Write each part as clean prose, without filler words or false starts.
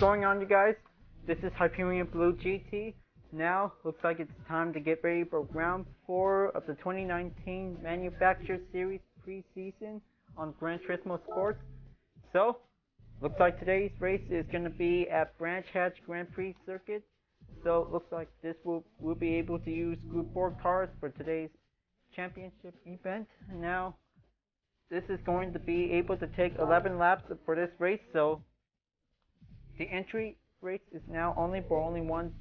going on, you guys? This is Hyperion-Blue-GT. Now, looks like it's time to get ready for round 4 of the 2019 Manufacturer Series Preseason on Gran Turismo Sports. So, looks like today's race is going to be at Branch Hatch Grand Prix circuit. So, looks like this we'll be able to use Group 4 cars for today's championship event. Now, this is going to be able to take 11 laps for this race, so the entry race is now only one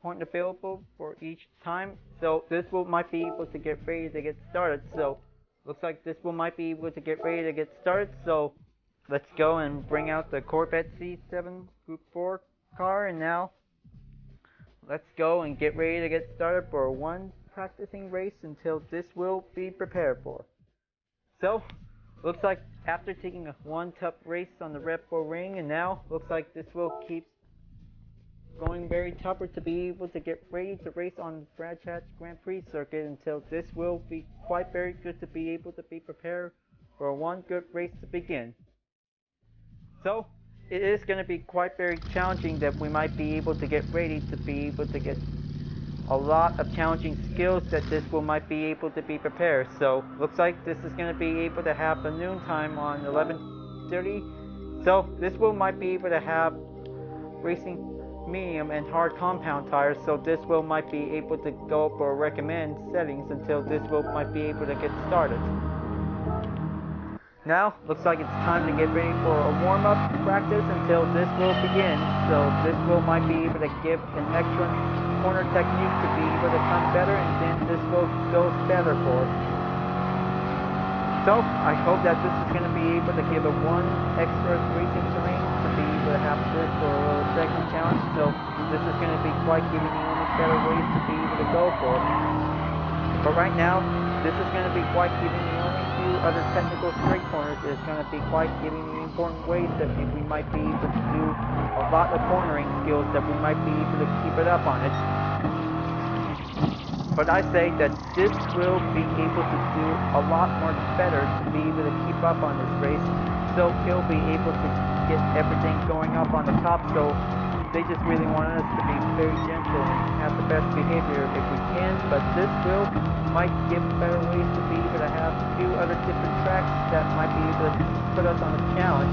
point available for each time. So this might be able to get ready to get started. So looks like this might be able to get ready to get started. So let's go and bring out the Corvette C7 Group 4 car, and now let's go and get ready to get started for one practicing race until this will be prepared for. So, looks like after taking one tough race on the Red Bull Ring, and now looks like this will keep going very tougher to be able to get ready to race on the Branch Hatch Grand Prix circuit until this will be quite very good to be able to be prepared for one good race to begin. So, it is going to be quite very challenging that we might be able to get ready to be able to get a lot of challenging skills that this might be able to be prepared. So looks like this is going to be able to have the noon time on 11:30. So this might be able to have racing medium and hard compound tires. So this might be able to go for recommend settings until this might be able to get started. Now looks like it's time to get ready for a warm-up practice until this will begin. So this might be able to give an extra corner technique to be able to come better, and then this will go better for us. So I hope that this is going to be able to give a one extra racing terrain to be able to have this for a little second challenge. So this is going to be quite giving you only better ways to be able to go for. But right now, this is going to be quite giving you only a few other technical straight corners. It's going to be quite giving you important ways that we might be able to do a lot of cornering skills that we might be able to keep it up on it. But I say that this will be able to do a lot more better to be able to keep up on this race. So he'll be able to get everything going up on the top. So they just really want us to be very gentle and have the best behavior if we can. But this might give better ways to be able to have a few other different tracks that might be able to put us on a challenge.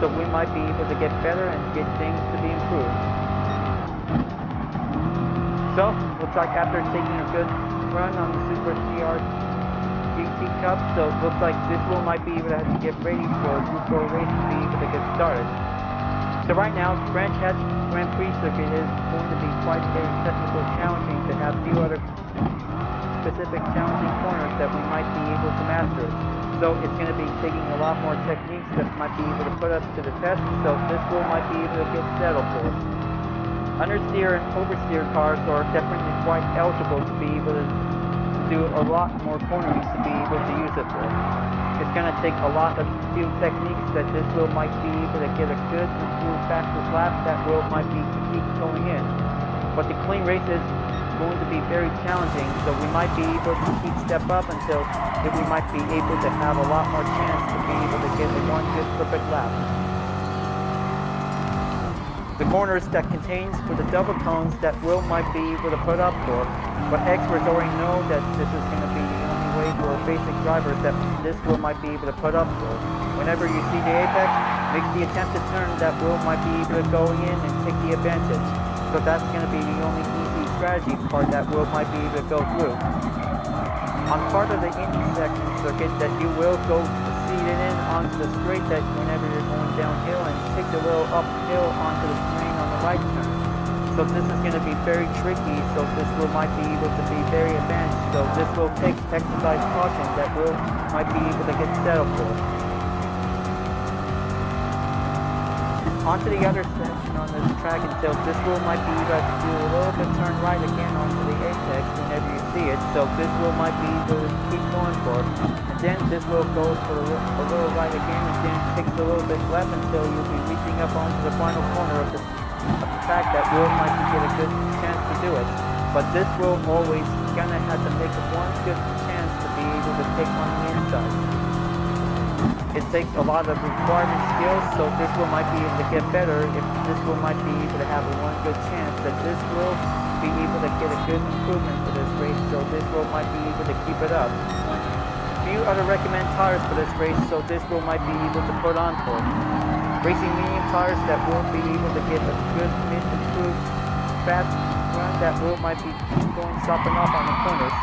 So we might be able to get better and get things to be improved. So, looks like after taking a good run on the Super CR GT Cup, so looks like this might be able to have to get ready for a Group 4 race to be able to get started. So right now, Branch Hatch Grand Prix circuit is going to be quite very technical challenging to have few other specific challenging corners that we might be able to master. So it's going to be taking a lot more techniques that might be able to put us to the test, so this might be able to get settled for us. Understeer and oversteer cars are definitely quite eligible to be able to do a lot more cornering to be able to use it for. It's going to take a lot of few techniques that this might be able to get a good and few fastest lap that might be to keep going in. But the clean race is going to be very challenging, so we might be able to keep step up until we might be able to have a lot more chance to be able to get one good perfect lap. The corners that contains for the double cones that might be able to put up for, but experts already know that this is going to be the only way for basic drivers that this might be able to put up for. Whenever you see the apex, make the attempted turn that might be able to go in and take the advantage. So that's going to be the only easy strategy part that might be able to go through. On part of the Indy section circuit that you will go seated in onto the straight that whenever you're going downhill, and take the little uphill onto the terrain on the right turn. So this is going to be very tricky, so this might be able to be very advanced. So this will take exercise caution that might be able to get settled for. Onto the other section on this track until this might be able to do a little bit turn right again onto the apex whenever you see it. So this might be able to keep going for it. And then this goes for a little right again, and then takes a little bit left until you'll be reaching up onto the final corner of the track that might get a good chance to do it. But this always gonna have to make one good chance to be able to take on the inside. it takes a lot of requirement skills, so this wheel might be able to get better. If this wheel might be able to have one good chance that this will be able to get a good improvement for this race, so this wheel might be able to keep it up. Few other recommend tires for this race, so this wheel might be able to put on for. Racing medium tires that will be able to get a good mid-improved fast run, that wheel might be going stopping off on the corners.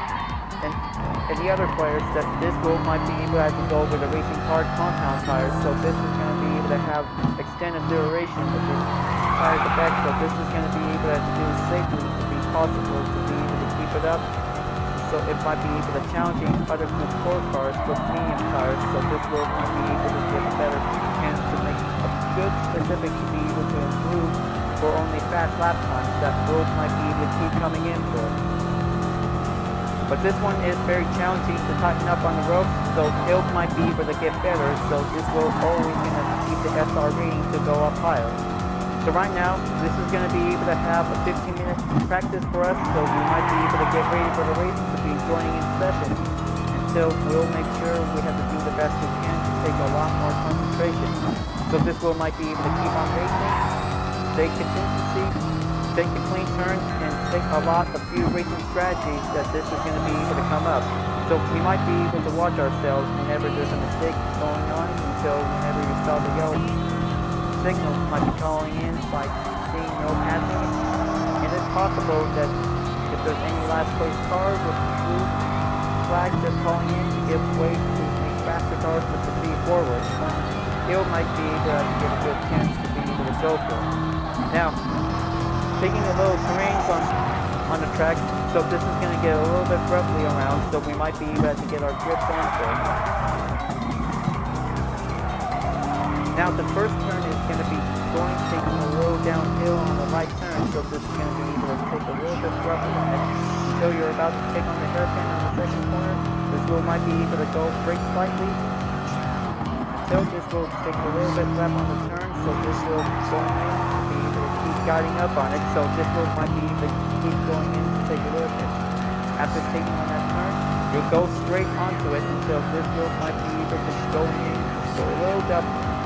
And the other players, that this wheel might be able to have to go with a racing hard compound tires, so this is going to be able to have extended duration of the tires effect, so this is going to be able to have to do safely to be possible to be able to keep it up. So it might be able to challenging other sport cars with medium tires, so this wheel might be able to get a better chance to make a good specific to be able to improve for only fast lap times that wheel might be able to keep coming in for. But this one is very challenging to tighten up on the ropes, so it might be able to get better, so this will always going to keep the SR rating to go up higher. So right now, this is going to be able to have a 15-minute practice for us, so we might be able to get ready for the race to be joining in session. Until we'll make sure we have to do the best we can to take a lot more concentration. So this will might be able to keep on racing, stay contingency, take a clean turn, and take a few racing strategies that this is going to be able to come up. So we might be able to watch ourselves whenever there's a mistake going on, until whenever you start to yell, signals might be calling in by seeing no passing. It is possible that if there's any last place cars with blue flags that's calling in to give way to make faster cars to proceed forward, it might be able to get a good chance to be able to go for it. Now, taking a little terrains on the track, so this is going to get a little bit roughly around, so we might be able to get our grips on for it. Now the first turn is going to be taking a little downhill on the right turn, so this is going to be able to take a little bit roughly on it until you're about to take on the hairpin on the second corner. This wheel might be able to go brake slightly. Until this will take a little bit left on the turn, so this will go in, be able to keep guiding up on it, so this wheel might be able to keep going in to take a little bit. After taking on that turn, you'll go straight onto it until this wheel might be able to go in, so a little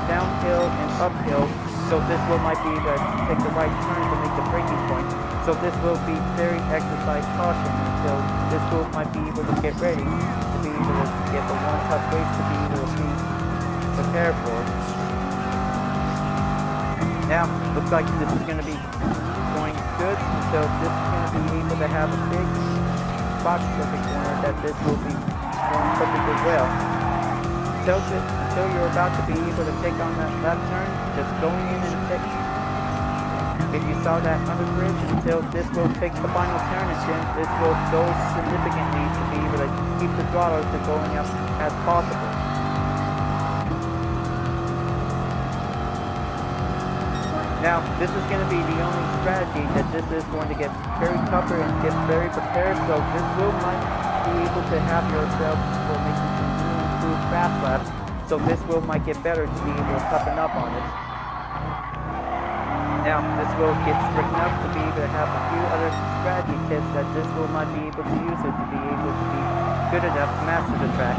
downhill and uphill, so this wheel might be able to take the right turn to make the braking point. So this will be very exercise caution until this wheel might be able to get ready to be able to get the one tough race to be able to be prepared for. Now, looks like this is going to be going good, so this is going to be able to have a big box perfect corner that this will be going perfectly well. Until you're about to be able to take on that left turn, just going in and take. If you saw that under bridge, until this will take the final turn, and then this will go significantly to be able to keep the throttle to going up as possible. Now, this is going to be the only strategy that this is going to get very tougher and get very prepared, so this will might be able to have yourself for making some really improved fast laps, so this wheel might get better to be able to toughen up on it. Now, this wheel gets strict enough to be able to have a few other strategy tips that this wheel might be able to use it to be able to be good enough to master the track.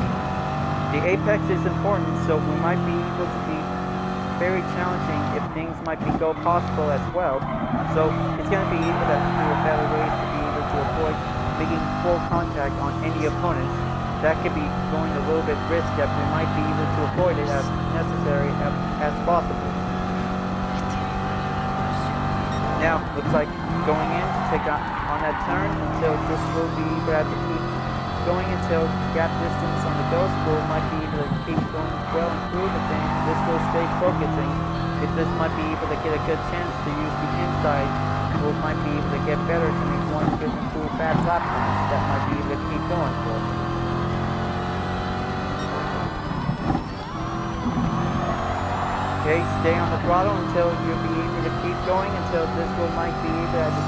The apex is important, so we might be able to be very challenging if things might be go possible as well. So it's going to be able to do a better way to be able to avoid making full contact on any opponents. That could be going a little bit risk that we might be able to avoid it as necessary as possible. Now, looks like going in to take on that turn until this will be able to keep going until gap distance on the ghost will might be able to keep going well and through, but then this will stay focusing. If this might be able to get a good chance to use the inside, will might be able to get better to make one good improved fast lap times that might be able to keep going for. Okay, stay on the throttle until you'll be able to keep going until this will might be able to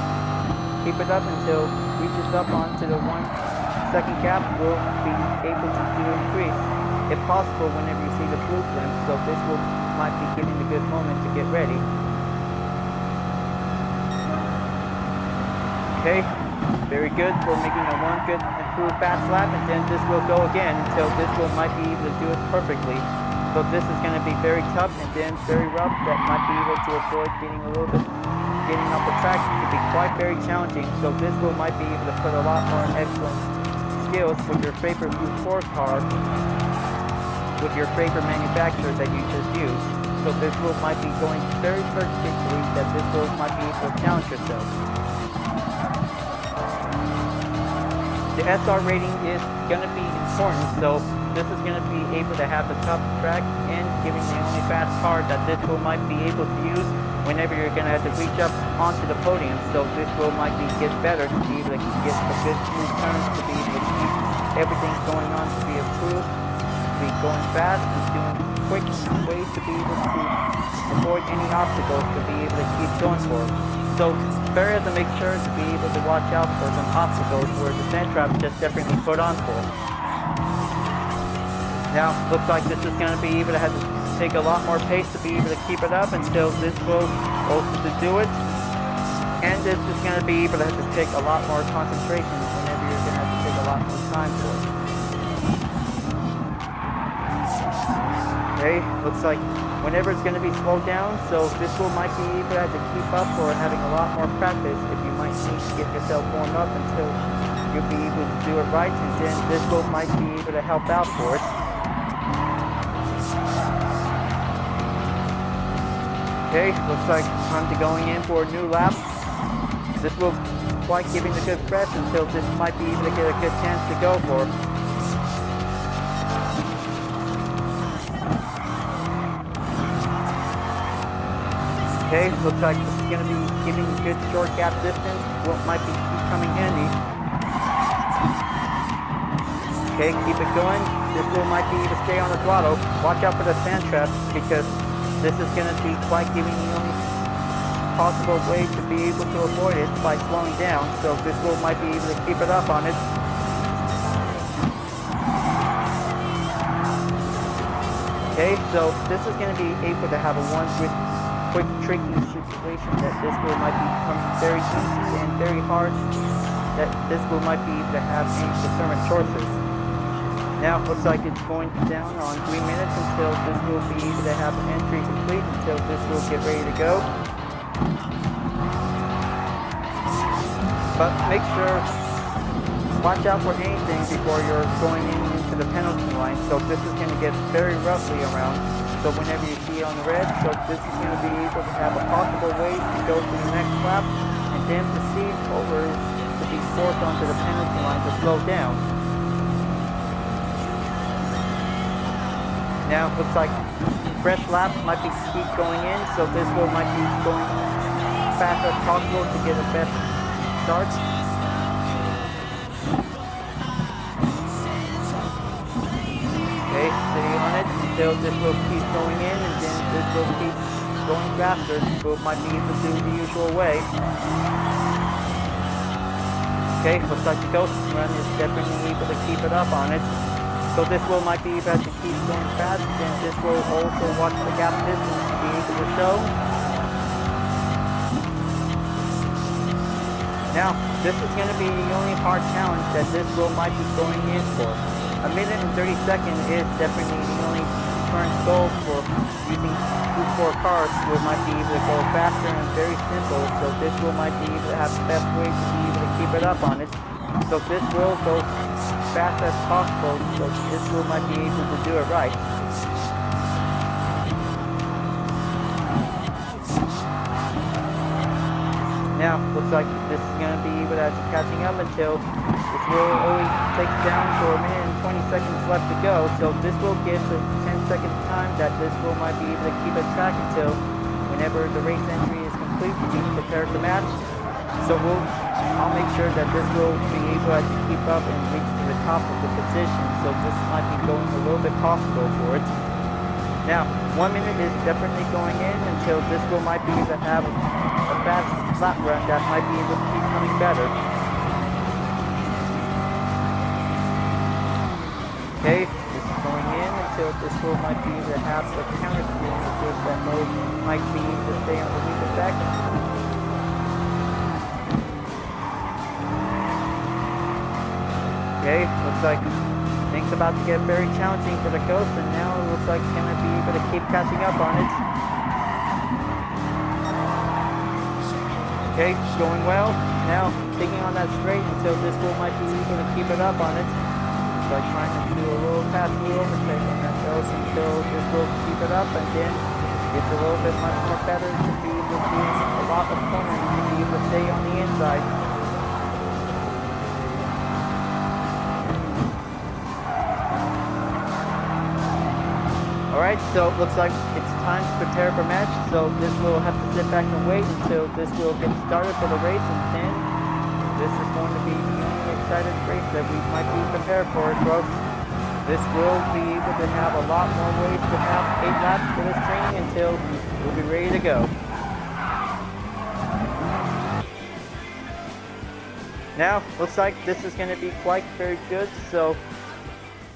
keep it up until it reaches up onto the 1 second gap. Will be able to do increase if possible whenever you see the blue glimpse, so this will might be giving a good moment to get ready. Okay, very good. We're making a one good improved fast lap, and then this will go again until this will might be able to do it perfectly. So this is going to be very tough and then very rough. That might be able to avoid getting off the track. It could be quite very challenging. So this might be able to put a lot more excellent skills with your favorite blue sport car, with your favorite manufacturer that you just used. So this might be going very particularly that this might be able to challenge yourself. The SR rating is going to be important, so this is going to be able to have the tough track and giving the only fast car that this might be able to use whenever you're going to have to reach up onto the podium. So this might be get better to be able to get the good smooth turns, to be able to keep everything going on, to be approved, to be going fast and doing quick ways to be able to avoid any obstacles, to be able to keep going for it. So better to make sure to be able to watch out for some obstacles where the sand trap just definitely put on for. Now, looks like this is going to be able to have to take a lot more pace to be able to keep it up until this will also to do it. And this is going to be able to have to take a lot more concentration whenever you're going to have to take a lot more time for it. Okay, looks like whenever it's going to be slowed down, so this might be able to have to keep up or having a lot more practice if you might need to get yourself warmed up until you'll be able to do it right, and then this might be able to help out for it. Okay, looks like time to going in for a new lap. This will quite giving a good press until this might be able to get a good chance to go for. Okay, looks like this is going to be giving a good short gap distance. What might be coming handy. Okay, keep it going. This might be able to stay on the throttle. Watch out for the sand trap because this is going to be quite giving the only possible way to be able to avoid it by slowing down. So this might be able to keep it up on it. Okay, so this is going to be able to have a one with quick tricky situation that this might become very easy and very hard, that this might be able to have any determined choices. Now it looks like it's going down on 3 minutes until this will be able to have an entry complete, until this will get ready to go. But make sure, watch out for anything before you're going into the penalty line. So this is going to get very roughly around. So whenever you see it on the red, so this is going to be able to have a possible way to go to the next lap and then proceed over to be forced onto the penalty line to slow down. Now it looks like fresh laps might be keep going in, so this might be going fast as possible to get a best start. Okay, stay on it until this will keep going in, and then this will keep going faster. So it might be able to do the usual way. Okay, looks like the ghost run is definitely able to keep it up on it. So this might be able to keep going fast, and this will also watch the gap distance to be able to show. Now, this is going to be the only hard challenge that this might be going in for. 1 minute and 30 seconds is definitely the only current goal for using 2-4 cars. We might be able to go faster and very simple, so this might be able to have the best way to be able to keep it up on it. So this will go fast as possible, so this might be able to do it right. Now, looks like this is going to be able to catching up until this will only take down for 1 minute and 20 seconds left to go. So this will give a 10-second time that this might be able to keep it track until whenever the race entry is complete to be prepared to match. So I'll make sure that this will be able to keep up and reach to the top of the position. So this might be going a little bit possible for it. Now, 1 minute is definitely going in until this might be able to have a fast lap run that might be able to keep coming better. Okay, this is going in until this might be able to have the counter steering assist that might be able to stay underneath the deck. Okay, looks like things about to get very challenging for the Ghost, and now it looks like it's going to be able to keep catching up on it. Okay, going well. Now taking on that straight until this wheel might be able to keep it up on it. So I'm trying to do a little fast wheel overtake on that nose until this will keep it up, and then it's a little bit much more better to be able to do a lot of cornering to be able to stay on the inside. Alright, so it looks like it's time to prepare for match, so this will have to sit back and wait until this will get started for the race, and then this is going to be the only excited race that we might be prepared for, folks. This will be able to have a lot more ways to have 8 laps for this training until we'll be ready to go. Now, looks like this is going to be quite very good, so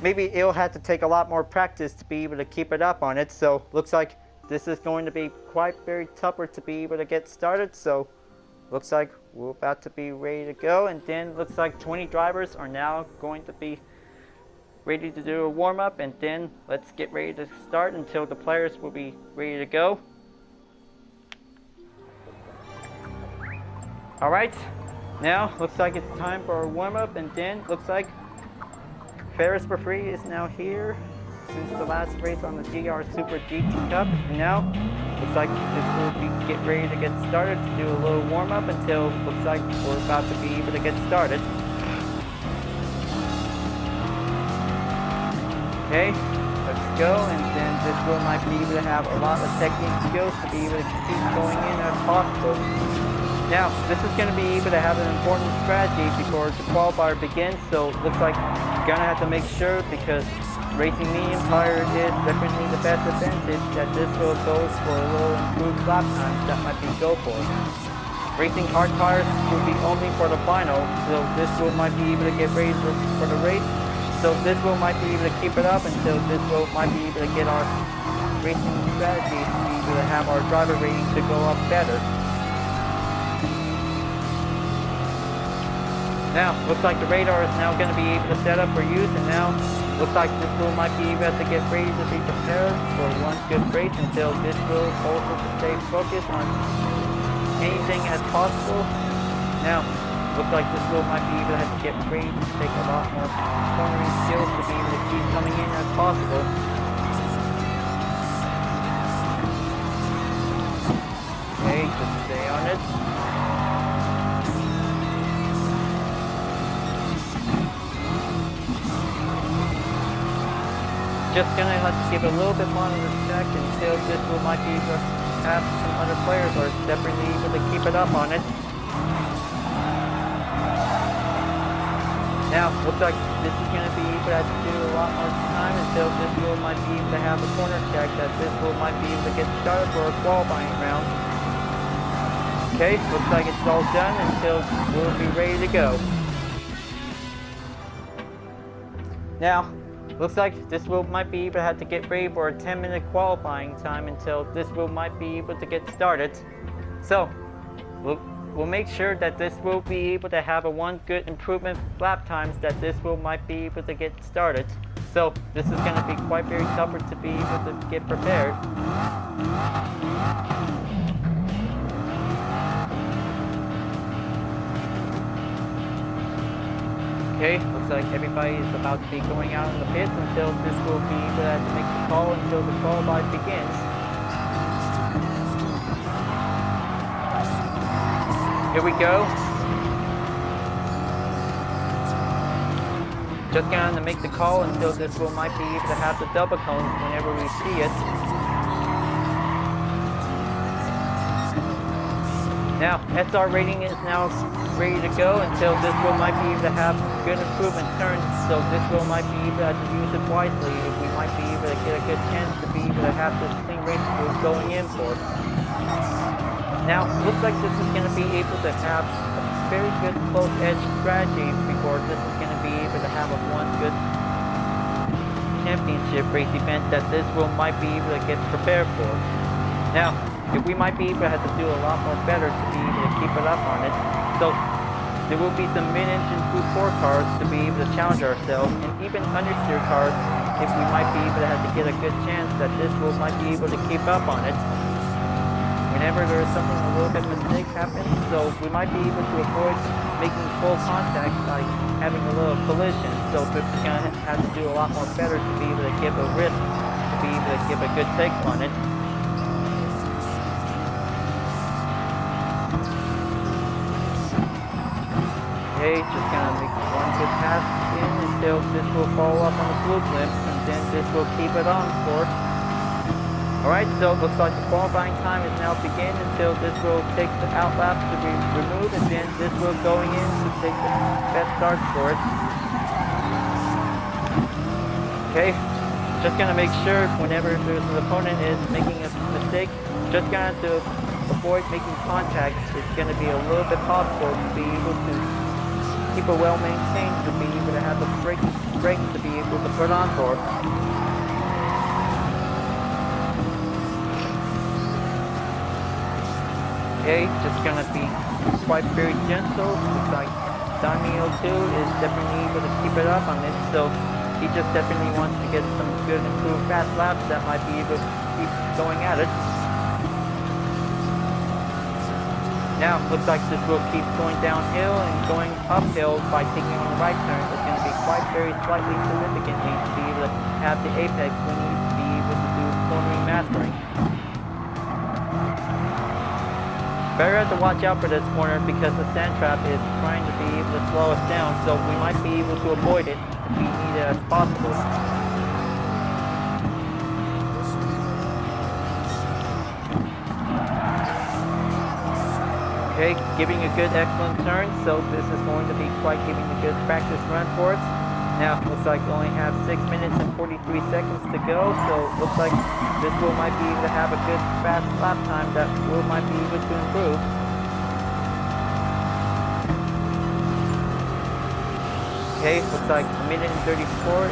maybe it'll have to take a lot more practice to be able to keep it up on it. So looks like this is going to be quite very tougher to be able to get started. So looks like we're about to be ready to go, and then looks like 20 drivers are now going to be ready to do a warm-up, and then let's get ready to start until the players will be ready to go. Alright, now looks like it's time for a warm-up, and then looks like Ferris for Free is now here since the last race on the GR Super GT Cup, and now looks like this will be get ready to get started to do a little warm-up until looks like we're about to be able to get started. Okay, let's go, and then this will might be able to have a lot of technique skills to be able to keep going in as possible. Now, this is going to be able to have an important strategy before the qualifier begins, so it looks like you're going to have to make sure, because racing medium tire is definitely the best advantage, that this will go for a little improved lap times that might be go for. Racing hard tires will be only for the final, so this will might be able to get ready for the race. So this will might be able to keep it up until this will might be able to get our racing strategy to be able to have our driver rating to go up better. Now, looks like the radar is now going to be able to set up for use, and now looks like this will might be able to get ready to be prepared for one good race until this will also stay focused on anything as possible. Now, looks like this will might be able to have to get ready to take a lot more cornering skills to be able to keep coming in as possible. Okay, just stay on it. Just gonna have to give a little bit more of a check until this will might be able to have some other players or definitely able to keep it up on it. Now, looks like this is going to be able to do a lot more time until this will might be able to have a corner check, that this will might be able to get started for a qualifying round. Okay, looks like it's all done until we'll be ready to go. Now, looks like this will might be able to have to get ready for a 10-minute qualifying time until this will might be able to get started. So, we'll make sure that this will be able to have a one good improvement lap times that this will might be able to get started. So this is going to be quite very tougher to be able to get prepared. Okay, looks like everybody is about to be going out in the pits until this will be able to make the call until the qualify begins. Here we go. Just going to make the call until this will might be able to have the double cones whenever we see it. Now, SR rating is now ready to go until this will might be able to have good improvement turns, so this will might be able to use it wisely if we might be able to get a good chance to be able to have this clean race we're going in for. Now, looks like this is going to be able to have a very good close edge strategy before this is going to be able to have a one good championship race event that this will might be able to get prepared for. Now, if we might be able to have to do a lot more better to be able to keep it up on it. So, there will be some mid-engine 2.4 cars to be able to challenge ourselves, and even understeer cars if we might be able to have to get a good chance that this will might be able to keep up on it. Whenever there is something a little bit mistake happens, so we might be able to avoid making full contact by having a little collision. So this is going to have to do a lot more better to be able to give a risk, to be able to give a good take on it. Okay, just going to make one good pass in until this will follow up on the blue blimp, and then this will keep it on for. Alright, so it looks like the qualifying time is now begin until this will take the outlap to be removed, and then this will going in to take the best start for it. Okay, just gonna make sure whenever there's an opponent is making a mistake, just gonna to avoid making contact. It's gonna be a little bit possible to be able to keep it well maintained, to be able to have the brake to be able to put on for. Okay, just gonna be quite very gentle. Looks like Damio 2 is definitely able to keep it up on this, so he just definitely wants to get some good improved fast laps that might be able to keep going at it. Now, looks like this will keep going downhill and going uphill by taking on the right turn. It's going to be quite very slightly significantly to be able to have the apex we need to be able to do cornering mastering. Better have to watch out for this corner because the sand trap is trying to be able to slow us down, so we might be able to avoid it if we need it as possible. Okay, giving a good excellent turn, so this is going to be quite giving a good practice run for us. Now, looks like we only have 6 minutes and 43 seconds to go, so looks like this will might be able to have a good fast lap time that will might be able to improve. Okay, looks like a minute and 34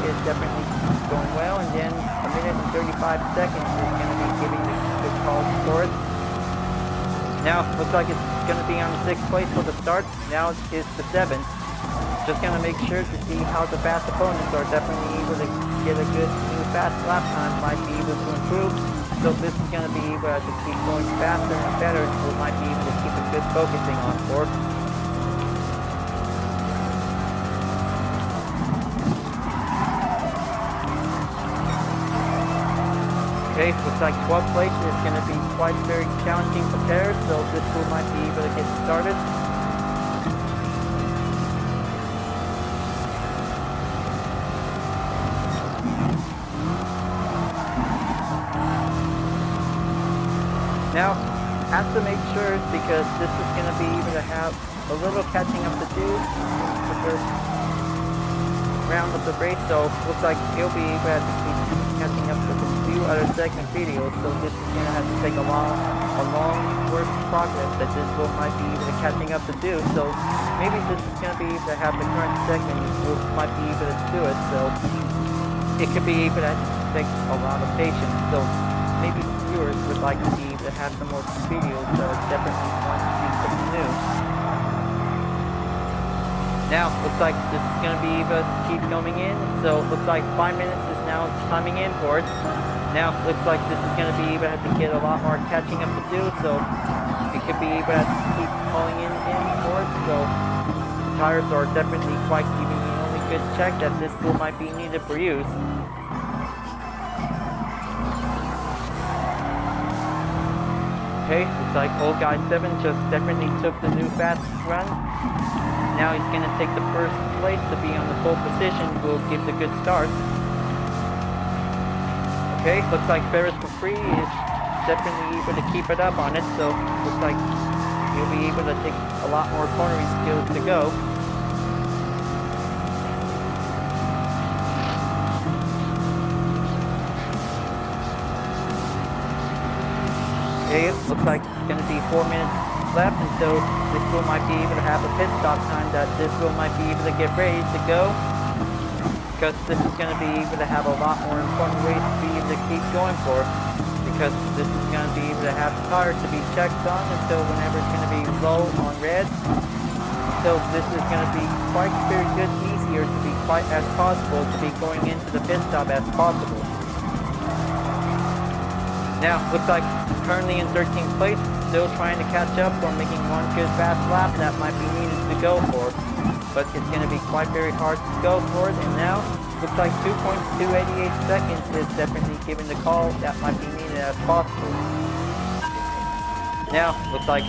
is definitely going well, and then a minute and 35 seconds is going to be giving the good call for it. Now, looks like it's going to be on the 6th place for the start. Now it's the 7th. Just going to make sure to see how the fast opponents are definitely able to get a good new fast lap time, might be able to improve. So this is going to be able to keep going faster and better, so it might be able to keep a good focusing on for. Okay, looks like 12th place is going to be quite very challenging compared, so this will might be able to get started. Now, have to make sure because this is going to be able to have a little catching up to do the first round of the race, so looks like he'll be able to keep catching up to a few other segment videos, so this is going to have to take a long work progress that this will might be able to catching up to do, so maybe this is going to be able to have the current segment will might be able to do it, so it could be able to take a lot of patience, so maybe viewers would like to be able to have some more videos that are definitely want to see something new. Now, looks like this is going to be able to keep going in, so looks like 5 minutes is now coming in for it. Now, looks like this is going to be able to have to get a lot more catching up to do, so it could be able to have to keep pulling in for it, so the tires are definitely quite giving the only good check that this tool might be needed for use. Okay, looks like old guy 7 just definitely took the new fast run. Now he's going to take the first place to be on the pole position. Will give the good start. Okay, looks like Prix is definitely able to keep it up on it. So looks like he'll be able to take a lot more cornering skills to go. Okay, it looks like it's going to be 4 minutes left, and so this wheel might be able to have a pit stop time that this wheel might be able to get ready to go, because this is going to be able to have a lot more important race to be able to keep going for, because this is going to be able to have the tires to be checked on until whenever it's going to be low on red. So this is going to be quite very good, easy easier to be quite as possible to be going into the pit stop as possible. Now, looks like currently in 13th place, still trying to catch up or making one good fast lap that might be needed to go for. But it's going to be quite very hard to go for it, and now looks like 2.288 seconds is definitely giving the call that might be needed as possible. Now, looks like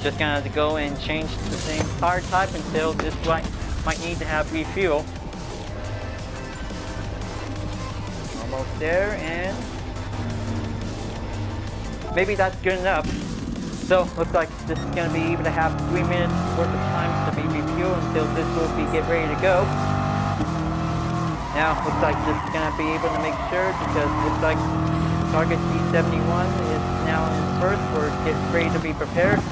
just going to have to go and change the same tire type until this might need to have refuel. Almost there, and maybe that's good enough. So, looks like this is going to be able to have 3 minutes worth of time to be refueled until this will be get ready to go. Now, looks like this is going to be able to make sure, because it looks like target C71 is now in first for get ready to be prepared.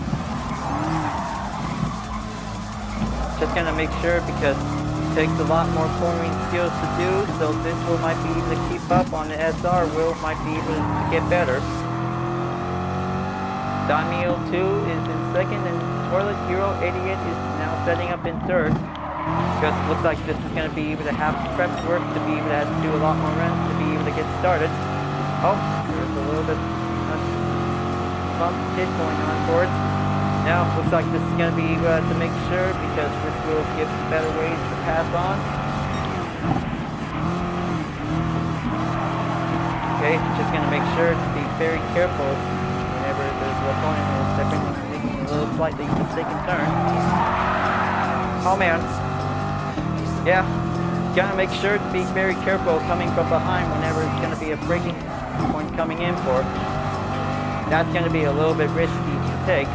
Just going to make sure, because it takes a lot more cornering skills to do, so this will might be able to keep up on the SR, might be able to get better. Daimyo 2 is in second, and Toilet Hero 88 is now setting up in third. Because it looks like this is going to be able to have prep work to be able to have to do a lot more runs to be able to get started. Oh, there's a little bit bump hit going on for it. Now, looks like this is going to be able to make sure, because this will give better ways to pass on. Okay, just going to make sure to be very careful whenever there's a point is definitely making a little slightly mistaken turn. Oh man. Yeah, gotta make sure to be very careful coming from behind whenever it's gonna be a braking point coming in for. That's gonna be a little bit risky to take.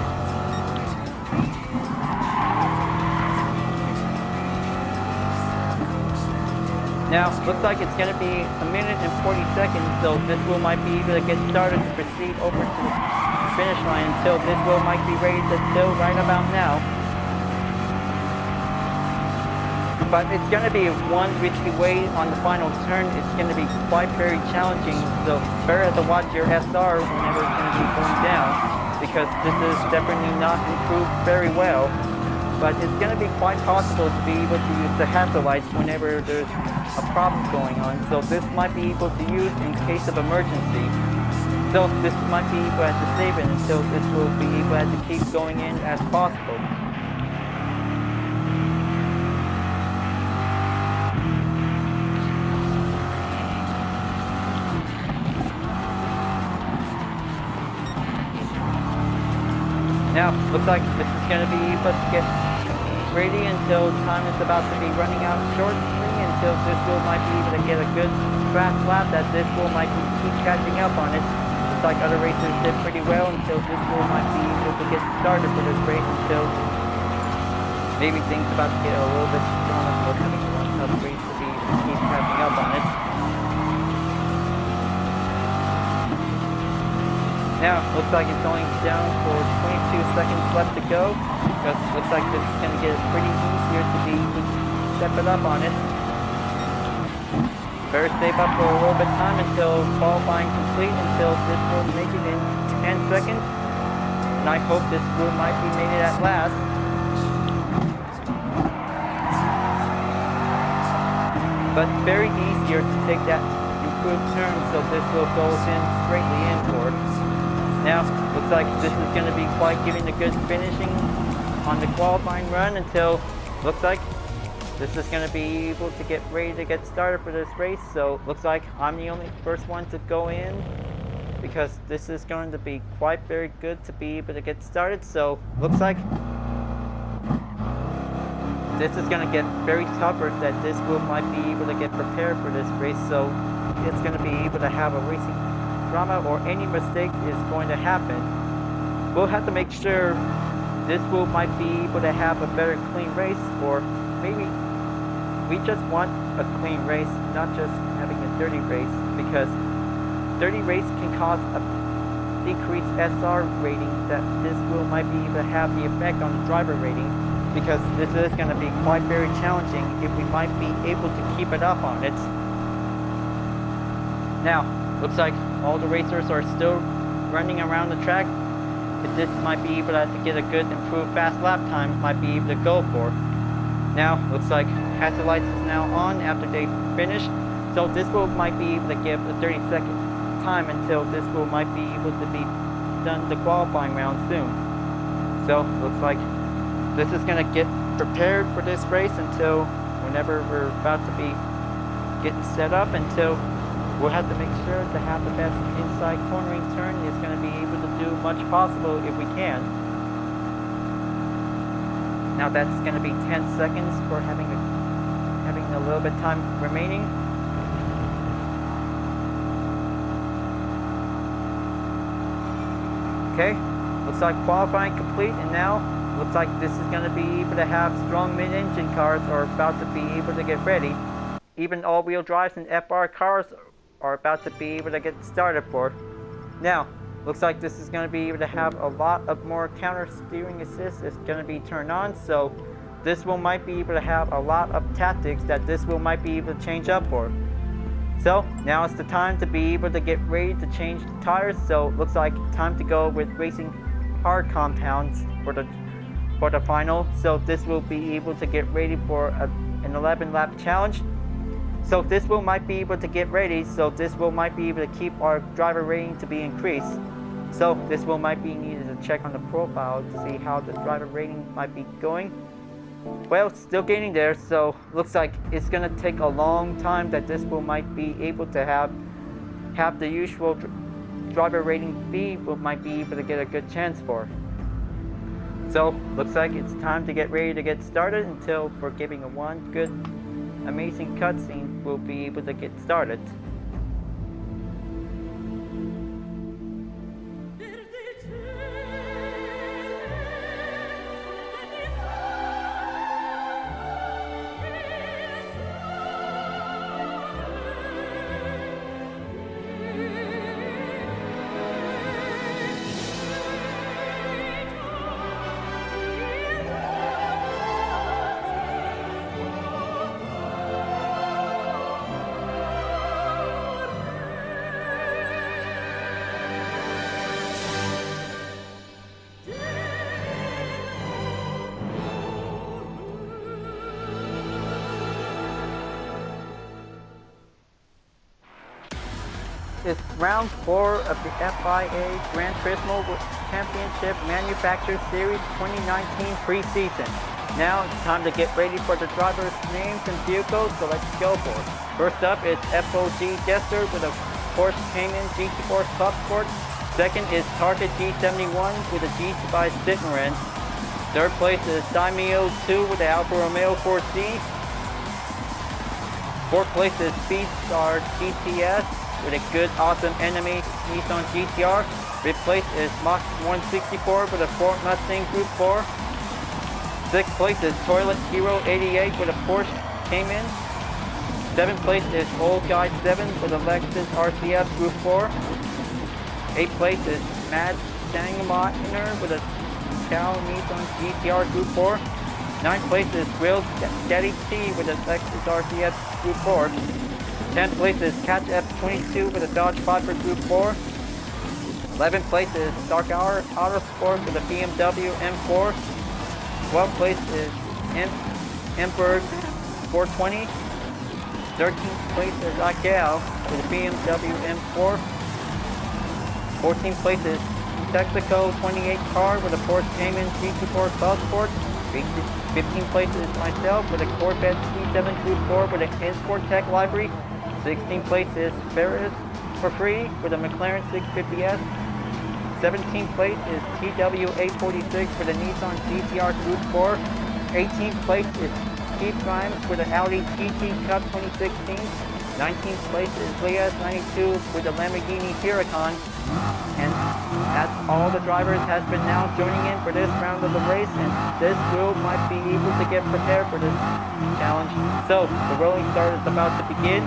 Now, looks like it's gonna be 1 minute and 40 seconds, so this will might be able to get started to proceed over to the finish line until this will might be ready to go right about now. But it's going to be one risky way on the final turn. It's going to be quite very challenging, so better to watch your SR whenever it's going to be going down, because this is definitely not improved very well. But it's going to be quite possible to be able to use the hazard lights whenever there's a problem going on, so this might be able to use in case of emergency. So this might be able to save it until this will be able to keep going in as possible. Now, looks like this is going to be able to get ready until time is about to be running out shortly, until this will might be able to get a good fast lap that this will might keep catching up on it. Looks like other racers did pretty well until this will might be able to get started for this race until maybe things about to get a little bit stronger for having a tough race to be keep catching up on it. Now, looks like it's going down for 22 seconds left to go, because it looks like this is going to get pretty easier to be step it up on it. Better save up for a little bit of time until qualifying complete, until this will make it in 10 seconds. And I hope this will might be made it at last. But very easier to take that improved turn, so this will go in straightly in for it. Now, looks like this is going to be quite giving a good finishing on the qualifying run until, looks like this is going to be able to get ready to get started for this race. So, looks like I'm the only first one to go in, because this is going to be quite very good to be able to get started. So, looks like this is going to get very tougher, that this will might be able to get prepared for this race. So, it's going to be able to have a racing drama or any mistake is going to happen. We'll have to make sure this will might be able to have a better clean race, or maybe we just want a clean race, not just having a dirty race, because dirty race can cause a decreased SR rating, that this will might be able to have the effect on the driver rating, because this is going to be quite very challenging if we might be able to keep it up on it. Now, looks like all the racers are still running around the track. If this might be able to get a good improved fast lap time, might be able to go for. Now, looks like hazard lights is now on after they finished. So this will might be able to give a 30-second time until this will might be able to be done the qualifying round soon. So, looks like this is going to get prepared for this race until whenever we're about to be getting set up, until we'll have to make sure to have the best inside cornering turn is going to be able to do much possible if we can. Now that's going to be 10 seconds for having a little bit of time remaining. Okay, looks like qualifying complete, and now looks like this is going to be able to have strong mid-engine cars are about to be able to get ready. Even all-wheel drives and FR cars are about to be able to get started for. Now, looks like this is going to be able to have a lot of more counter steering assist is going to be turned on, so this will might be able to have a lot of tactics that this will might be able to change up for. So now it's the time to be able to get ready to change the tires, so looks like time to go with racing hard compounds for the final. So this will be able to get ready for an 11 lap challenge. So this will might be able to get ready, so this will might be able to keep our driver rating to be increased. So this will might be needed to check on the profile to see how the driver rating might be going. Well, still getting there, so looks like it's gonna take a long time that this will might be able to have the usual driver rating be might be able to get a good chance for. So looks like it's time to get ready to get started until we're giving a one good amazing cutscene we'll be able to get started. It's round 4 of the FIA Gran Turismo Championship Manufacturer Series 2019 preseason. Now it's time to get ready for the drivers' names and vehicles, so let's go for it. First up is FOG Jester with a Porsche Cayman GT4 Club Sport. Second is Target G71 with a G by Citroen. Third place is Daimyo 2 with the Alfa Romeo 4C. Fourth place is Speedstar GTS with a good, awesome enemy Nissan GTR. Fifth place is Mach 164 with a Ford Mustang Group 4. Sixth place is Toilet Hero 88 with a Porsche Cayman. Seventh place is Old Guy 7 with a Lexus RCF Group 4. Eighth place is Mad Sangmotner with a Cal Nissan GTR Group 4. Ninth place is Will Daddy T with a Lexus RCF Group 4. 10th place is Catch F22 with a Dodge Viper Group 4. 11th place is Dark Hour Autosport with a BMW M4. 12th place is Emperor 420. 13th place is Raquel with a BMW M4. 14th place is Texaco 28 car with a Porsche Cayman GT4 Club Sport. 15th place is myself with a Corvette C7 Group 4 with an Import Tech library. 16th place is Ferris for free with a McLaren 650S. 17th place is TW846 with a Nissan GTR Group 4. 18th place is Keith Grimes with an Audi TT Cup 2016. 19th place is Leas92 with a Lamborghini Huracan. And that's all the drivers has been now joining in for this round of the race, and this will might be able to get prepared for this challenge. So the rolling start is about to begin,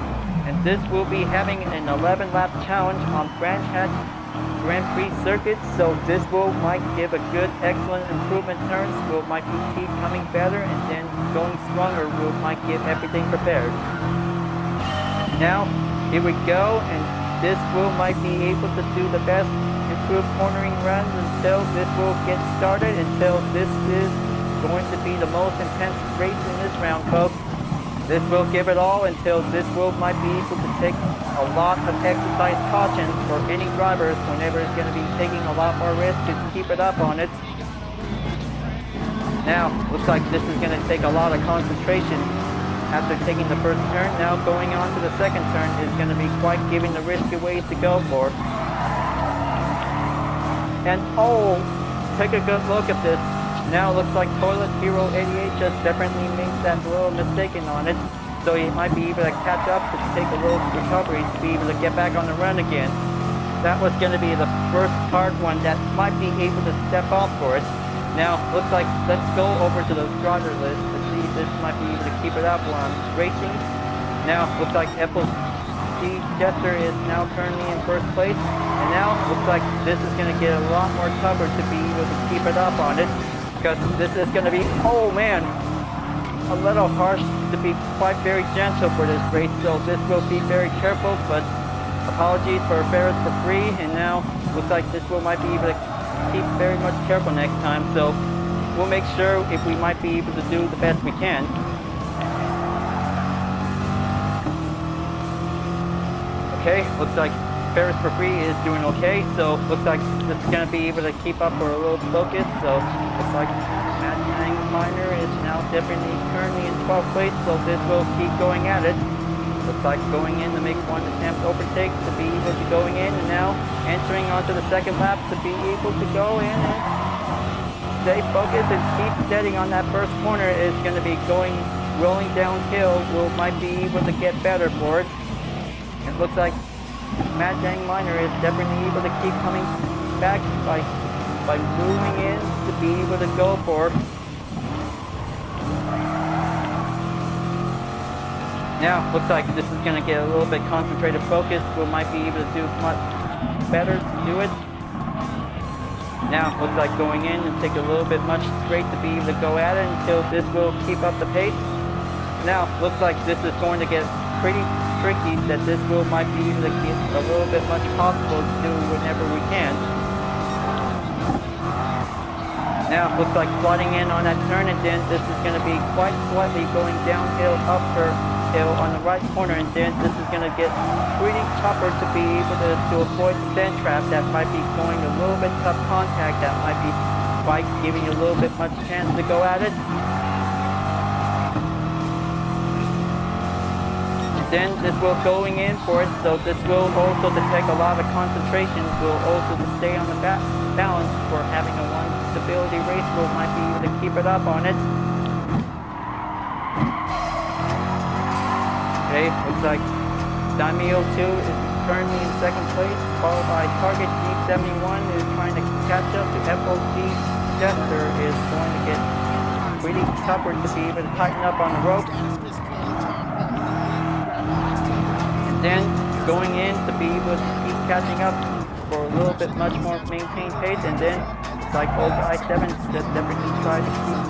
and this will be having an 11 lap challenge on Branch Hatch Grand Prix circuit. So this will might give a good excellent improvement turns, will might be keep coming better, and then going stronger will might get everything prepared. Now here we go, and this will might be able to do the best improved cornering runs until this will get started, until this is going to be the most intense race in this round, folks. This will give it all until this will might be able to take a lot of exercise caution for any drivers whenever it's going to be taking a lot more risk to keep it up on it. Now, looks like this is going to take a lot of concentration after taking the first turn. Now going on to the second turn is going to be quite giving the risky ways to go for. And oh, take a good look at this. Now it looks like Toilet Hero 88 just definitely made that little mistake on it. So he might be able to catch up to take a little recovery to be able to get back on the run again. That was going to be the first hard one that might be able to step off for it. Now, looks like, let's go over to the driver list to see if this might be able to keep it up while I'm racing. Now, looks like FLG Jester is now currently in first place. And now, looks like this is going to get a lot more tougher to be able to keep it up on it. Because this is going to be, oh man, a little harsh to be quite very gentle for this race. So this will be very careful, but apologies for Ferris for free. And now, looks like this will might be able to keep very much careful next time, so we'll make sure if we might be able to do the best we can. Okay, looks like Ferris for free is doing okay, so looks like this is going to be able to keep up for a little focus. So looks like Matt Minor is now definitely currently in 12th place, so this will keep going at it. Looks like going in to make one attempt overtake to be able to going in, and now entering onto the second lap to be able to go in and stay focused and keep steady on that first corner. Is going to be rolling downhill. Might be able to get better for it. It looks like Mad Dang Miner is definitely able to keep coming back by moving in to be able to go for. Now, looks like this is going to get a little bit concentrated focus. We might be able to do much better to do it. Now, looks like going in and take a little bit much straight to be able to go at it until this will keep up the pace. Now, looks like this is going to get pretty tricky, that this will might be able to get a little bit much possible to do whenever we can. Now, looks like sliding in on that turn, and then this is going to be quite slightly going downhill, uphill on the right corner, and then this is going to get pretty tougher to be able to avoid the sand trap that might be going a little bit tough contact, that might be quite giving you a little bit much chance to go at it. And then this will going in for it, so this will also to take a lot of concentration, will also to stay on the balance for having a one stability race, will might be able to keep it up on it. Okay, looks like Daimyo 2 is currently in second place, followed by Target G71 is trying to catch up to FOG Jester, is going to get pretty tougher to be able to tighten up on the rope. And then going in to be able to keep catching up for a little bit much more maintained pace, and then it's like old guy 7 just definitely try to keep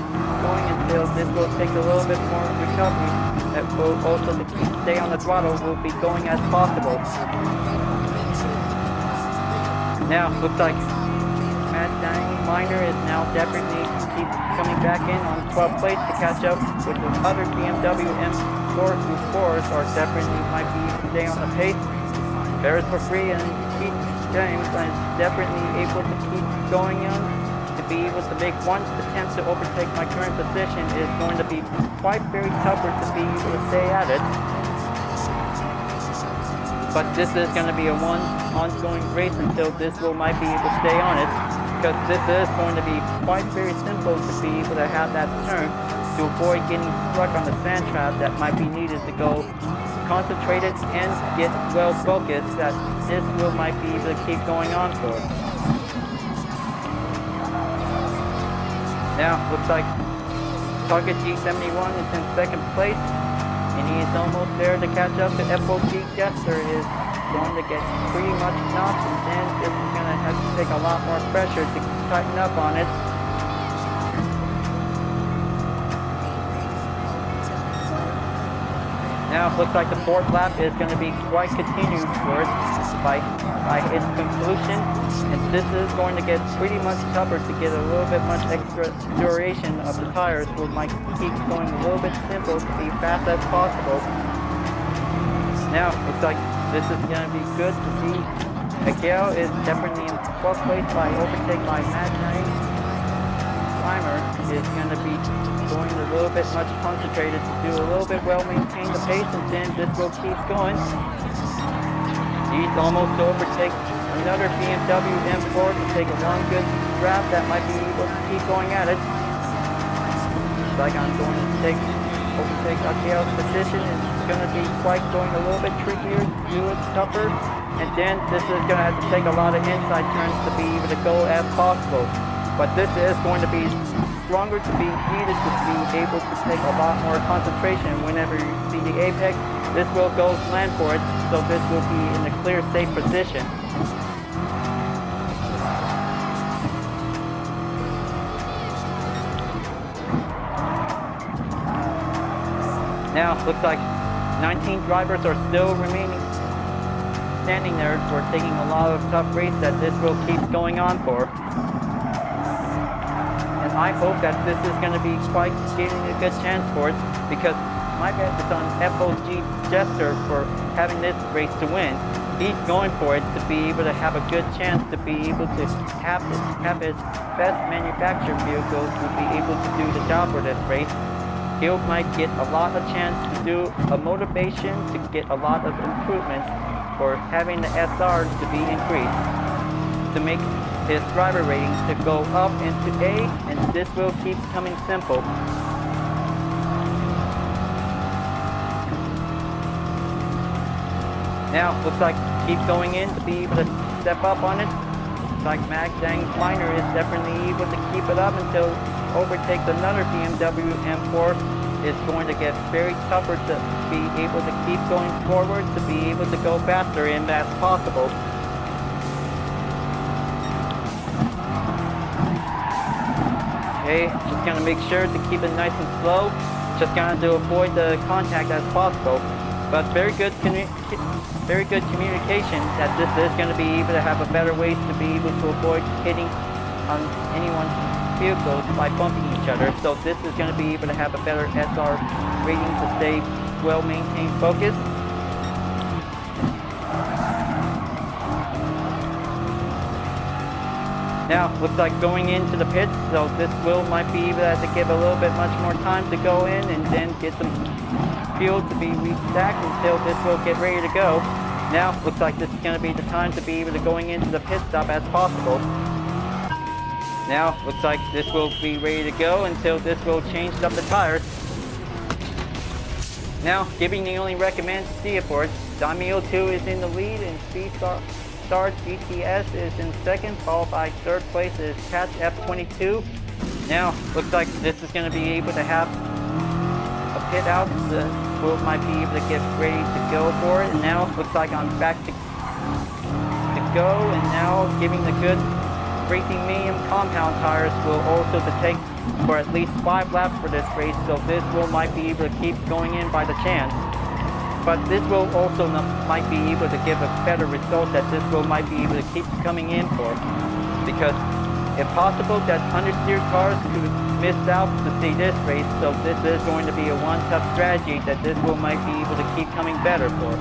going until this will take a little bit more recovery. That will also to stay on the throttle will be going as possible. Now looks like Mad Dang Miner is now definitely keep coming back in on 12th place to catch up with the other BMW M424s, or definitely might be stay on the pace. Ferris for free and Pete James is definitely able to keep going on. To be able to make one attempt to overtake my current position is going to be quite very tougher to be able to stay at it. But this is going to be a one ongoing race until this will might be able to stay on it, because this is going to be quite very simple to be able to have that turn to avoid getting stuck on the sand trap that might be needed to go concentrated and get well focused, that this will might be able to keep going on for. Now, looks like Target G71 is in second place, and he is almost there to catch up to FOG Jester, is going to get pretty much knocked, and then this is going to have to take a lot more pressure to tighten up on it. Now it looks like the fourth lap is going to be quite continued for it by its conclusion, and this is going to get pretty much tougher to get a little bit much extra duration of the tires. We might keep going a little bit simple to be fast as possible. Now looks like this is going to be good to see. Miguel is definitely in 12th place by overtaking my McLaren. Climber is going to be going a little bit much concentrated to do a little bit well maintain the pace, and then this will keep going. He's almost to overtake another BMW M4 to take a long good draft that might be able to keep going at it. Looks like I'm going to overtake Miguel's position, and it's going to be quite going a little bit trickier to do it tougher, and then this is going to have to take a lot of inside turns to be able to go as possible. But this is going to be stronger to be needed to be able to take a lot more concentration whenever you see the apex. This will go land for it, so this will be in a clear, safe position. Now, looks like 19 drivers are still remaining standing there for taking a lot of tough race that this will keep going on for. I hope that this is going to be quite getting a good chance for it, because my bet is on FOG Jester for having this race to win. He's going for it to be able to have a good chance to be able to have his best manufactured vehicle to be able to do the job for this race. He might get a lot of chance to do a motivation to get a lot of improvements for having the SR to be increased, to make his driver rating to go up into A, and this will keep coming simple. Now, looks like keep going in to be able to step up on it. Looks like McLaren's Minor is definitely able to keep it up until overtakes another BMW M4. It's going to get very tougher to be able to keep going forward, to be able to go faster and as possible. Okay, just gonna make sure to keep it nice and slow. Just gonna to avoid the contact as possible. But very good communication that this is gonna be able to have a better way to be able to avoid hitting on anyone's vehicles by bumping each other. So this is gonna be able to have a better SR rating to stay well maintained focus. Now, looks like going into the pits, so this might be able to give a little bit much more time to go in and then get some fuel to be restacked until this will get ready to go. Now, looks like this is going to be the time to be able to going into the pit stop as possible. Now, looks like this will be ready to go until this will change up the tires. Now, giving the only recommend to see it for it. Daimyo 2 is in the lead, and Star GTS is in second, followed by third place is Catch F22. Now, looks like this is going to be able to have a pit out. The wheel might be able to get ready to go for it. And now, looks like I'm back to go. And now, giving the good racing medium compound tires will also to take for at least 5 laps for this race. So this might be able to keep going in by the chance. But this will also might be able to give a better result that this might be able to keep coming in for. Because if possible that understeer cars could miss out to see this race, so this is going to be a one tough strategy that this might be able to keep coming better for.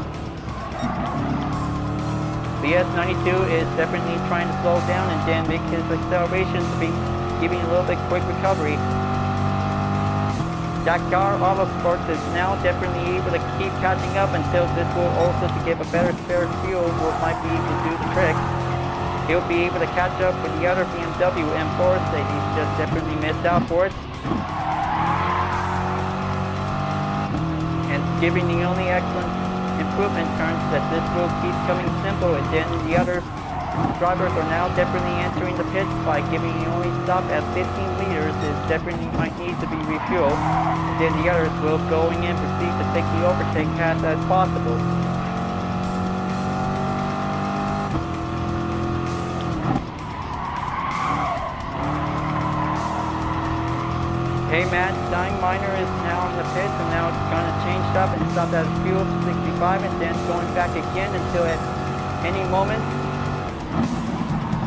The S92 is definitely trying to slow down and then make his acceleration to be giving a little bit quick recovery. Dakar Autosports is now definitely able to keep catching up until this will also to give a better spare fuel might be able to do the trick. He'll be able to catch up with the other BMW M4s that he's just definitely missed out for it. And giving the only excellent improvement turns that this will keep coming simple, and then the other drivers are now definitely entering the pits by giving the only stop at 15 liters is definitely might need to be refueled. Then the others will going in proceed to take the overtake path as possible. Okay, Matt, Dying Miner is now in the pits, and now it's going to change up and stop at fuel 65 and then going back again until at any moment.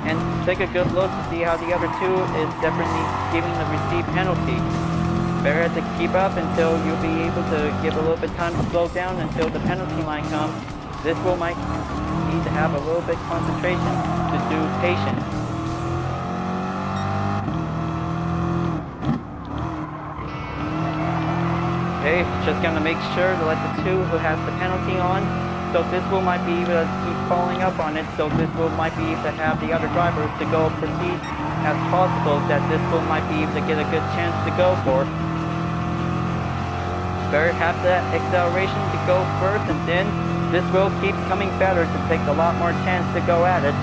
And take a good look to see how the other two is definitely giving the received penalty. Better to keep up until you'll be able to give a little bit time to slow down until the penalty line comes. This will might need to have a little bit concentration to do patience. Okay, just gonna make sure to let the two who has the penalty on. So this will might be able to keep following up on it. So this will might be able to have the other drivers to go proceed as possible. That this will might be able to get a good chance to go for. Better have that acceleration to go first, and then this will keep coming better to take a lot more chance to go at it.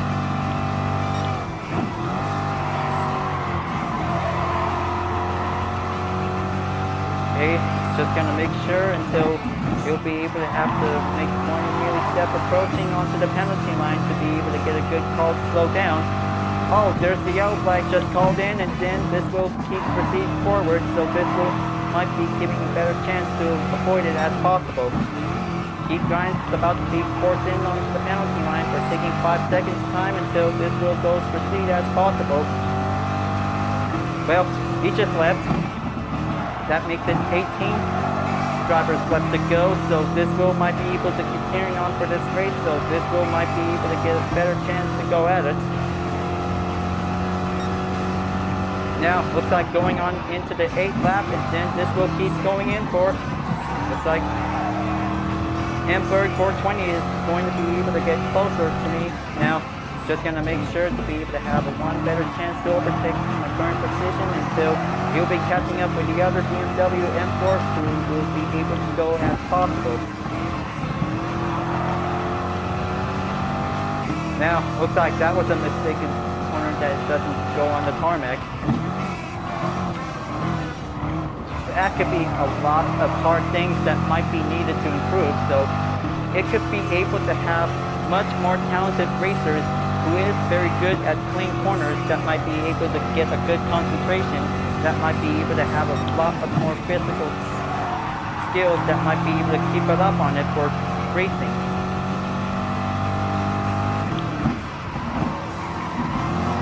Okay, just gonna make sure until you'll be able to have to make one nearly step approaching onto the penalty line to be able to get a good call to slow down. Oh, there's the yellow flag just called in, and then this will keep proceed forward, so this will might be giving a better chance to avoid it as possible. Keep going, it's about to be forced in onto the penalty line for taking 5 seconds time until this will go as proceed as possible. Well, he just left. That makes it 18 drivers left to go, so this will might be able to continue on for this race, so this will might be able to get a better chance to go at it. Now, looks like going on into the 8th lap, and then this will keep going in for, looks like Hamburg 420 is going to be able to get closer to me. Now, just going to make sure to be able to have a one better chance to overtake my current position until he'll be catching up with the other BMW M4 who will be able to go as possible. Now, looks like that was a mistaken corner that it doesn't go on the tarmac. That could be a lot of hard things that might be needed to improve, so it could be able to have much more talented racers who is very good at clean corners that might be able to get a good concentration, that might be able to have a lot of more physical skills that might be able to keep it up on it for racing.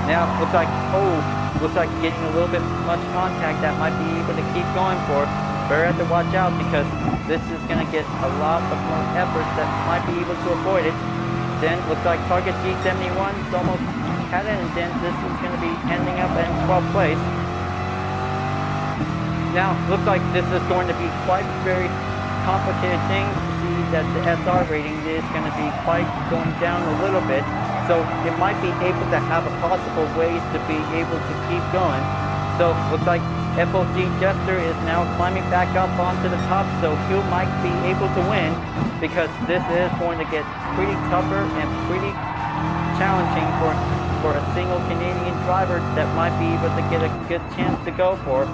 Now, looks like getting a little bit much contact that might be able to keep going for. Better have to watch out because this is going to get a lot of more efforts that might be able to avoid it. Then looks like target G71 is almost had it, and then this is going to be ending up in 12th place. Now, looks like this is going to be quite very complicated thing to see that the SR rating is going to be quite going down a little bit. So it might be able to have a possible ways to be able to keep going. So looks like FOG Jester is now climbing back up onto the top, so he might be able to win because this is going to get pretty tougher and pretty challenging for a single Canadian driver that might be able to get a good chance to go for.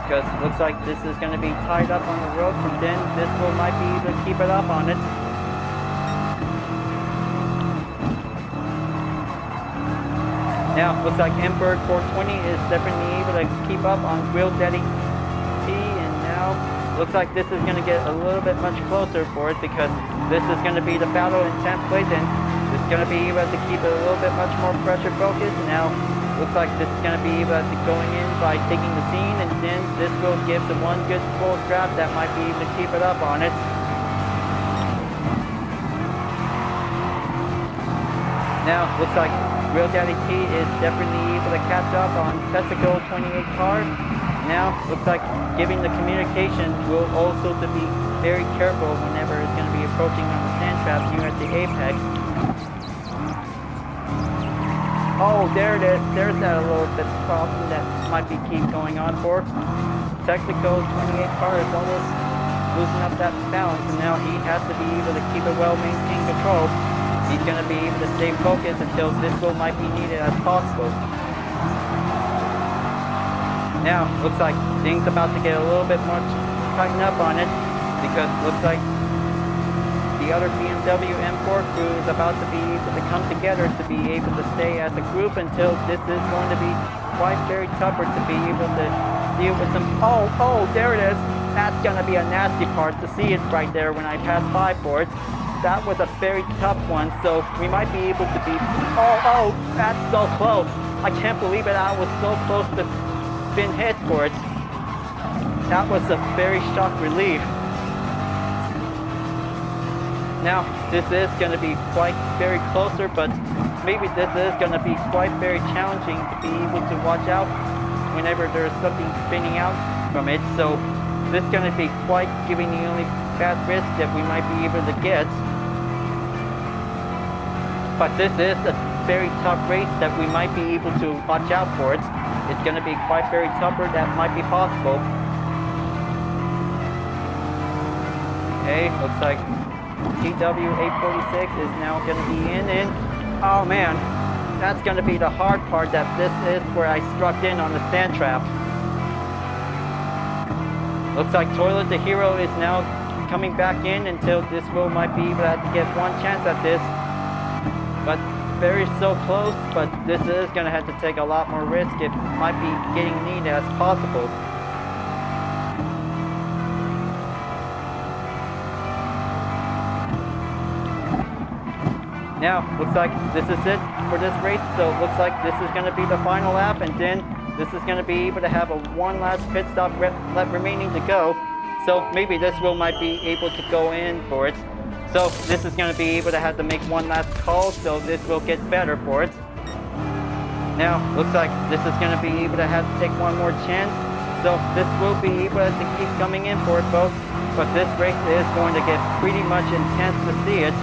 Because it looks like this is going to be tied up on the ropes, and then this will might be able to keep it up on it. Now, looks like Emperor 420 is definitely able to keep up on Grill Daddy T, and now looks like this is going to get a little bit much closer for it because this is going to be the battle in 10th place, and it's going to be able to keep it a little bit much more pressure focused. Now, looks like this is going to be able to going in by taking the scene, and then this will give the one good full strap that might be able to keep it up on it. Now, looks like Real Daddy T is definitely able to catch up on Pesico 28 car. Now, looks like giving the communication will also to be very careful whenever it's going to be approaching on the sand trap here at the apex. Oh, there it is. There's that a little bit problem that might be keep going on for. Texaco 28 car is almost losing up that balance, and now he has to be able to keep a well-maintained control. He's going to be able to stay focused until this goal might be needed as possible. Now, looks like things about to get a little bit more tightened up on it because it looks like the other BMW M4 crew is about to be able to come together to be able to stay as a group until this is going to be quite very tougher to be able to deal with some, oh, there it is. That's gonna be a nasty part to see it right there when I pass by for it. That was a very tough one, so we might be able to be, oh, that's so close. I can't believe it, I was so close to being hit for it. That was a very shock relief. Now, this is going to be quite very closer, but maybe this is going to be quite very challenging to be able to watch out whenever there's something spinning out from it. So this is going to be quite giving the only bad risk that we might be able to get. But this is a very tough race that we might be able to watch out for it. It's going to be quite very tougher, that might be possible. Okay, looks like TW846 is now going to be in, and oh man, that's going to be the hard part, that this is where I struck in on the sand trap. Looks like Toilet the Hero is now coming back in until this will might be able to have to get one chance at this. But very so close, but this is going to have to take a lot more risk. It might be getting neat as possible. Now, looks like this is it for this race, so it looks like this is going to be the final lap, and then this is going to be able to have a one last pit stop lap remaining to go. So maybe this will might be able to go in for it. So this is going to be able to have to make one last call, so this will get better for it. Now, looks like this is going to be able to have to take one more chance. So this will be able to keep coming in for it, folks. But this race is going to get pretty much intense to see it.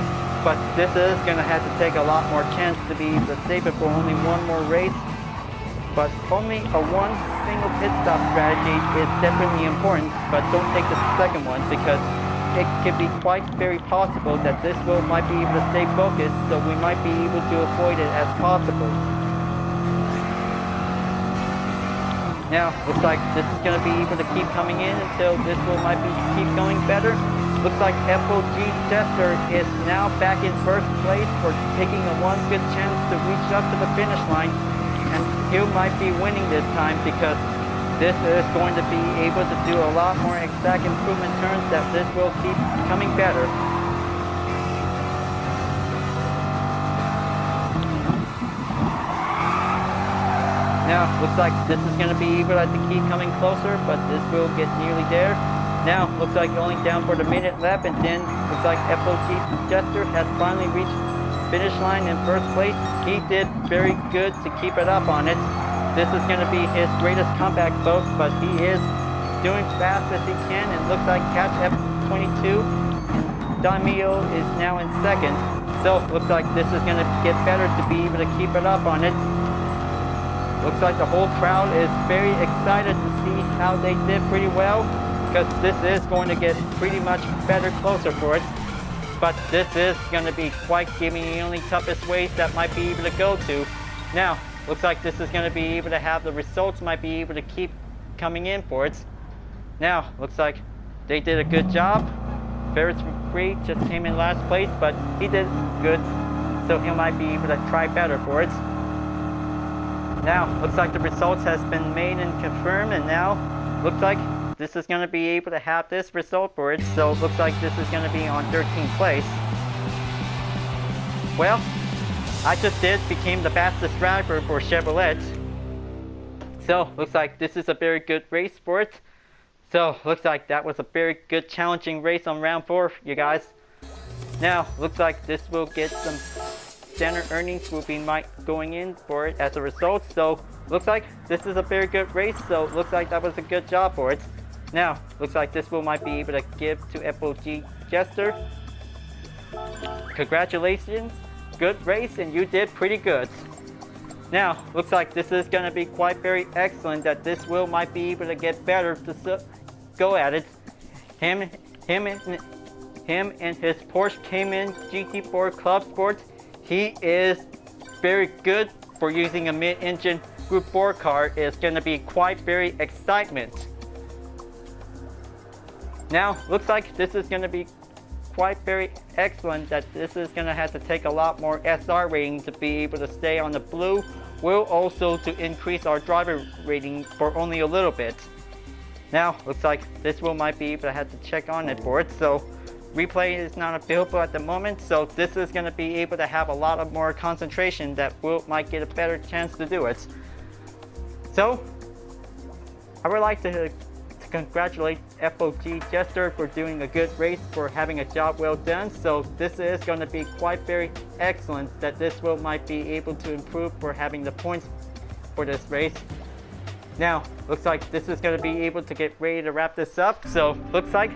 But this is going to have to take a lot more chance to be able to save it for only one more race. But only a one single pit stop strategy is definitely important, but don't take the second one, because it could be quite very possible that this will might be able to stay focused, so we might be able to avoid it as possible. Now, looks like this is going to be able to keep coming in until this will might be keep going better. Looks like FOG Chapter is now back in first place for taking a one good chance to reach up to the finish line, and he might be winning this time, because this is going to be able to do a lot more exact improvement turns, that this will keep coming better. Now, looks like this is going to be able to keep coming closer, but this will get nearly there. Now, looks like going down for the minute lap, and then looks like FOG Chapter has finally reached finish line in first place. He did very good to keep it up on it. This is going to be his greatest comeback, folks, but he is doing fast as he can, and looks like Catch F22 Daimio is now in second. So, looks like this is going to get better to be able to keep it up on it. Looks like the whole crowd is very excited to see how they did pretty well, because this is going to get pretty much better closer for it. But this is going to be quite giving the only toughest ways that might be able to go to. Now, looks like this is going to be able to have the results might be able to keep coming in for it. Now, looks like they did a good job. Ferris Prix just came in last place, but he did good, so he might be able to try better for it. Now, looks like the results has been made and confirmed, and now looks like this is going to be able to have this result for it, so it looks like this is going to be on 13th place. Well, I just became the fastest driver for Chevrolet. So, looks like this is a very good race for it. So, looks like that was a very good challenging race on round 4, you guys. Now, looks like this will get some standard earnings will be going in for it as a result. So, looks like this is a very good race, so looks like that was a good job for it. Now, looks like this might be able to give to FOG Chapter. Congratulations, good race, and you did pretty good. Now, looks like this is going to be quite very excellent, that this might be able to get better to go at it. Him and his Porsche Cayman GT4 Club Sport. He is very good for using a mid-engine Group 4 car. It's going to be quite very excitement. Now, looks like this is going to be quite very excellent, that this is going to have to take a lot more SR rating to be able to stay on the blue. Will also to increase our driver rating for only a little bit. Now, looks like this wheel might be able to have to check on it for it. So replay is not available at the moment, so this is going to be able to have a lot of more concentration that will might get a better chance to do it. So I would like to congratulate FOG Jester for doing a good race, for having a job well done. So this is going to be quite very excellent that this wheel might be able to improve for having the points for this race. Now, looks like this is going to be able to get ready to wrap this up. So looks like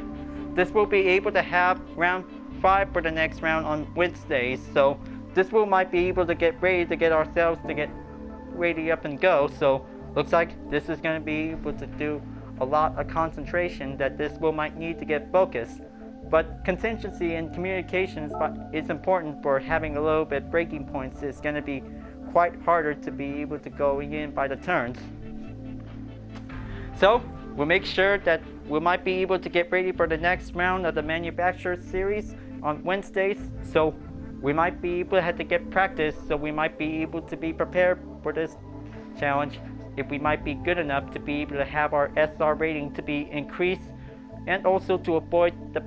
this will be able to have round 5 for the next round on Wednesdays. So this will might be able to get ready to get ourselves to get ready up and go. So looks like this is going to be able to do a lot of concentration that this will might need to get focused. But contingency and communications is important for having a little bit breaking points. It's going to be quite harder to be able to go in by the turns. So we'll make sure that we might be able to get ready for the next round of the manufacturer series on Wednesdays. So we might be able to have to get practice, so we might be able to be prepared for this challenge. If we might be good enough to be able to have our SR rating to be increased, and also to avoid the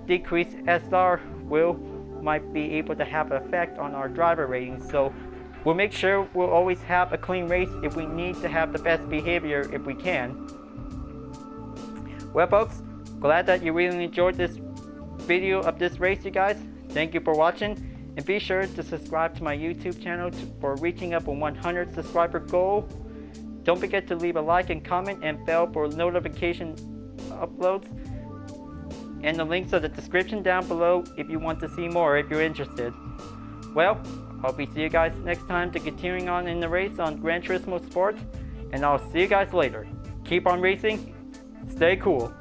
decreased SR will might be able to have an effect on our driver rating. So we'll make sure we'll always have a clean race if we need to have the best behavior if we can. Well folks, glad that you really enjoyed this video of this race, you guys. Thank you for watching, and be sure to subscribe to my YouTube channel for reaching up a 100 subscriber goal. Don't forget to leave a like and comment and bell for notification uploads. And the links are in the description down below if you want to see more if you're interested. Well, I'll be see you guys next time to continuing on in the race on Gran Turismo Sport. And I'll see you guys later. Keep on racing. Stay cool.